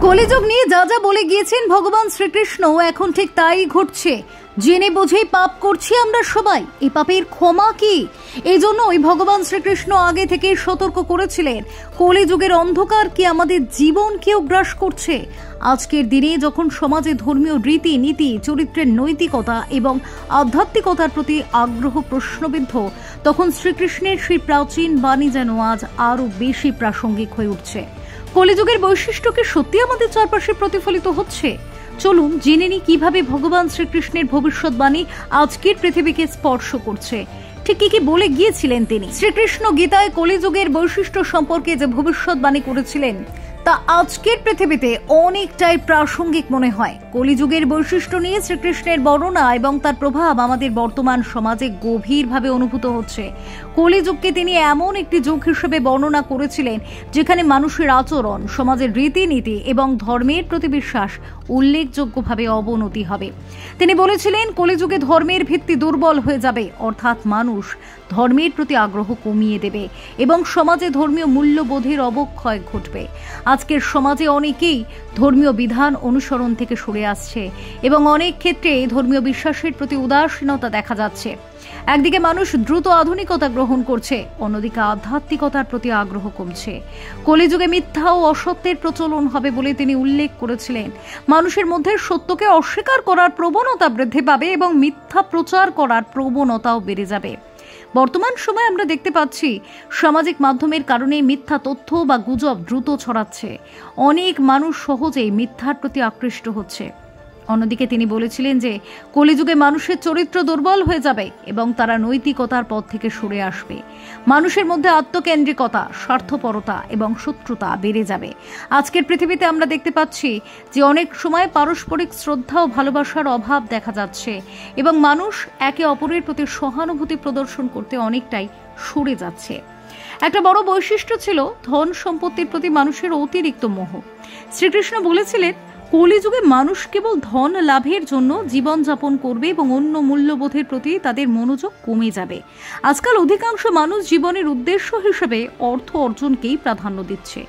কলিযুগ নিয়ে যা যা বলে গিয়েছেন ভগবান শ্রীকৃষ্ণ এখন ঠিক তাই ঘটছে। জেনে বুঝেই পাপ করছি আমরা সবাই, এই পাপের ক্ষমা কি? এই জন্য ওই ভগবান শ্রীকৃষ্ণ আগে থেকে সতর্ক করেছিলেন কলিযুগের অন্ধকার কি আমাদের জীবনকেও গ্রাস করছে। আজকের দিনে যখন সমাজে ধর্মীয় রীতি নীতি, চরিত্রের নৈতিকতা এবং আধ্যাত্মিকতার প্রতি আগ্রহ প্রশ্নবিদ্ধ, তখন শ্রীকৃষ্ণের সেই প্রাচীন বাণী যেন আজ আরো বেশি প্রাসঙ্গিক হয়ে উঠছে। কলিযুগের বৈশিষ্ট্য কি সত্যি আমাদের চারপাশে প্রতিফলিত হচ্ছে? চলুন জেনে নিই কিভাবে ভগবান শ্রীকৃষ্ণের ভবিষ্যৎবাণী আজকের পৃথিবীকে স্পর্শ করছে। ঠিক কি বলে গিয়েছিলেন তিনি? শ্রীকৃষ্ণ গীতায় কলিযুগের বৈশিষ্ট্য সম্পর্কে যে ভবিষ্যৎবাণী করেছিলেন তা আজকের পৃথিবীতে অনেকটাই প্রাসঙ্গিক মনে হয়। কলিযুগের বৈশিষ্ট্য নিয়ে শ্রীকৃষ্ণের বর্ণনা এবং তার প্রভাব আমাদের বর্তমান সমাজে গভীরভাবে অনুভূত হচ্ছে। কলিযুগকে তিনি এমন একটি যুগ হিসেবে বর্ণনা করেছিলেন যেখানে মানুষের আচরণ, সমাজের রীতিনীতি এবং ধর্মের প্রতি বিশ্বাস উল্লেখযোগ্যভাবে অবনতি হবে। তিনি বলেছিলেন কলিযুগে ধর্মের ভিত্তি দুর্বল হয়ে যাবে, অর্থাৎ মানুষ ধর্মের প্রতি আগ্রহ কমিয়ে দেবে এবং সমাজে ধর্মীয় মূল্যবোধের অবক্ষয় ঘটবে। আজকের সমাজে অনেকেই ধর্মীয় বিধান অনুসরণ থেকে সরে আসছে এবং অনেক ক্ষেত্রে ধর্মীয় বিশ্বাসের প্রতি উদাসীনতা দেখা যাচ্ছে। একদিকে মানুষ দ্রুত আধুনিকতা গ্রহণ করছে, অন্যদিকে আধ্যাত্মিকতার প্রতি আগ্রহ কমছে। কলিযুগে মিথ্যা ও অসত্যের প্রচলন হবে বলে তিনি উল্লেখ করেছিলেন। মানুষের মধ্যে সত্যকে অস্বীকার করার প্রবণতা বৃদ্ধি পাবে এবং মিথ্যা প্রচার করার প্রবণতাও বেড়ে যাবে। বর্তমান সময়ে আমরা দেখতে পাচ্ছি সামাজিক মাধ্যমের কারণে মিথ্যা তথ্য বা গুজব দ্রুত ছড়াচ্ছে। অনেক মানুষ সহজেই মিথ্যার প্রতি আকৃষ্ট হচ্ছে। অন্যদিকে তিনি বলেছিলেন যে কলিযুগে মানুষের চরিত্র দুর্বল হয়ে যাবে এবং তারা নৈতিকতার পথ থেকে সরে আসবে। মানুষের মধ্যে আত্মকেন্দ্রিকতা, স্বার্থপরতা এবং শত্রুতা বেড়ে যাবে। আজকের পৃথিবীতে আমরা দেখতে পাচ্ছি যে অনেক সময় পারস্পরিক শ্রদ্ধা ও ভালোবাসার অভাব দেখা যাচ্ছে এবং মানুষ একে অপরের প্রতি সহানুভূতি প্রদর্শন করতে অনেকটাই সরে যাচ্ছে। একটা বড় বৈশিষ্ট্য ছিল ধন সম্পত্তির প্রতি মানুষের অতিরিক্ত মোহ। শ্রীকৃষ্ণ বলেছিলেন কলিযুগে মানুষ কেবল ধন লাভের জন্য জীবনযাপন করবে এবং অন্য মূল্যবোধের প্রতি তাদের মনোযোগ কমে যাবে। আজকাল অধিকাংশ মানুষ জীবনের উদ্দেশ্য হিসেবে অর্থ অর্জনকেই প্রাধান্য দিচ্ছে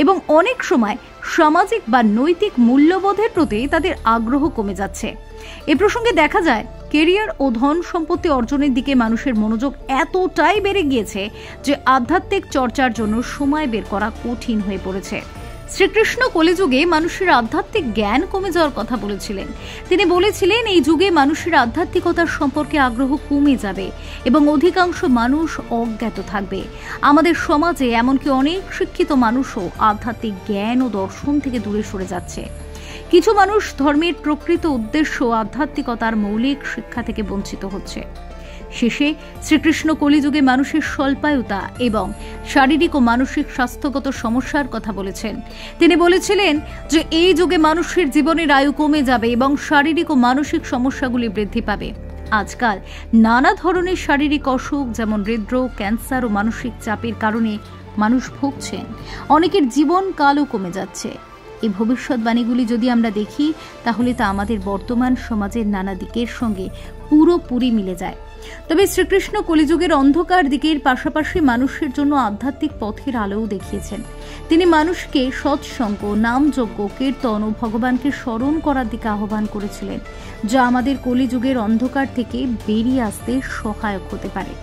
এবং অনেক সময় সামাজিক বা নৈতিক মূল্যবোধের প্রতি তাদের আগ্রহ কমে যাচ্ছে। এ প্রসঙ্গে দেখা যায় কেরিয়ার ও ধন সম্পত্তি অর্জনের দিকে মানুষের মনোযোগ এতটাই বেড়ে গিয়েছে যে আধ্যাত্মিক চর্চার জন্য সময় বের করা কঠিন হয়ে পড়েছে। শ্রীকৃষ্ণ কলিযুগে মানুষের আধ্যাত্মিক জ্ঞান কমে যাওয়ার কথা বলেছিলেন। তিনি বলেছিলেন এই যুগে মানুষের আধ্যাত্মিকতার সম্পর্কে আগ্রহ কমে যাবে এবং অধিকাংশ মানুষ অজ্ঞাত থাকবে। আমাদের সমাজে এমনকি অনেক শিক্ষিত মানুষও আধ্যাত্মিক জ্ঞান ও দর্শন থেকে দূরে সরে যাচ্ছে। কিছু মানুষ ধর্মের প্রকৃত উদ্দেশ্য আধ্যাত্মিকতার মৌলিক শিক্ষা থেকে বঞ্চিত হচ্ছে। শেষে শ্রীকৃষ্ণ কলিযুগে মানুষের স্বল্পায়ুতা এবং শারীরিক ও মানসিক স্বাস্থ্যগত সমস্যার কথা বলেছেন। তিনি বলেছিলেন যে এই যুগে মানুষের জীবনের আয়ু কমে যাবে এবং শারীরিক ও মানসিক সমস্যাগুলি বৃদ্ধি পাবে। আজকাল নানা ধরনের শারীরিক অসুখ যেমন হৃদরোগ, ক্যান্সার ও মানসিক চাপের কারণে মানুষ ভুগছেন। অনেকের জীবনকালও কমে যাচ্ছে। এই ভবিষ্যৎবাণীগুলি যদি আমরা দেখি তাহলে তা আমাদের বর্তমান সমাজের নানা দিকের সঙ্গে পুরোপুরি মিলে যায়। তবে শ্রীকৃষ্ণ কলিযুগের অন্ধকার দিকের পাশাপাশি মানুষের জন্য আধ্যাত্মিক পথের আলোও দেখিয়েছেন। তিনি মানুষকে সৎসঙ্গ, নামযজ্ঞ, কীর্তন ও ভগবানকে স্মরণ করার দিকে আহ্বান করেছিলেন, যা আমাদের কলিযুগের অন্ধকার থেকে বেরিয়ে আসতে সহায়ক হতে পারে।